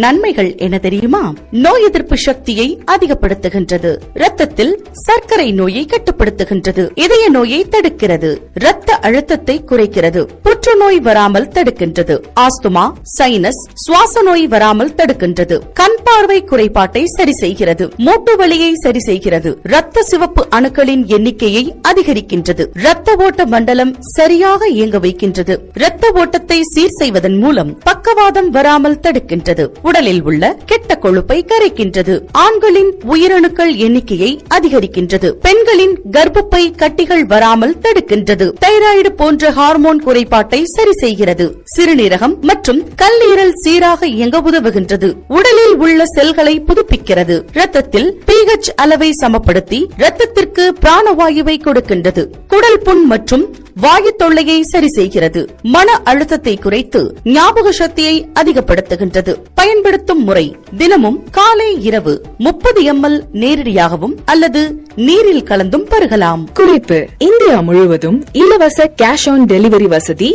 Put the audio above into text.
நன்மைகள் என்ன தெரியுமா? நோய் எதிர்ப்பு சக்தியை அதிகப்படுத்துகின்றது, இரத்தத்தில் சர்க்கரை நோயை கட்டுப்படுத்துகின்றது, இதய நோயை தடுக்கிறது, இரத்த அழுத்தத்தை குறைக்கிறது, புற்றுநோய் வராமல் தடுக்கின்றது, ஆஸ்துமா, சைனஸ், சுவாச நோய் வராமல் தடுக்கின்றது, கண் பார்வை குறைபாட்டை சரி செய்கிறது, மூட்டு வலியை சரி செய்கிறது, இரத்த சிவப்பு அணுக்களின் எண்ணிக்கையை அதிகரிக்கின்றது, இரத்த ஓட்ட மண்டலம் சரியாக இயங்க வைக்கின்றது, இரத்த ஓட்டத்தை சீர் செய்வதன் மூலம் பக்கவாதம் வராமல் தடுக்கின்றது, உடலில் உள்ள கெட்ட கொழுப்பை கரைக்கின்றது, ஆண்களின் உயிரணுக்கள் எண்ணிக்கையை அதிகரிக்கின்றது, பெண்களின் கர்ப்பப்பை கட்டிகள் வராமல் தடுக்கின்றது, தைராய்டு போன்ற ஹார்மோன் குறைபாட்டை சரி செய்கிறது, சிறுநீரகம் மற்றும் கல்லீரல் சீராக இயங்க உதவுகின்றது, உடலில் உள்ள செல்களை புதுப்பிக்கிறது, இரத்தத்தில் pH அளவை சமப்படுத்தி இரத்தத்திற்கு பிராணவாயுவை கொடுக்கின்றது, குடல் புண் மற்றும் வாயு தொல்லையை சரி செய்கிறது, மன அழுத்தத்தை குறைத்து ஞாபக சக்தியை அதிகப்படுத்துகின்றது. பயன்படுத்தும் முறை: தினமும் காலை இரவு 30 ml நேரடியாகவும் அல்லது நீரில் கலந்தும் பருகலாம். குறிப்பு: இந்தியா முழுவதும் இலவச கேஷ் ஆன் டெலிவரி வசதி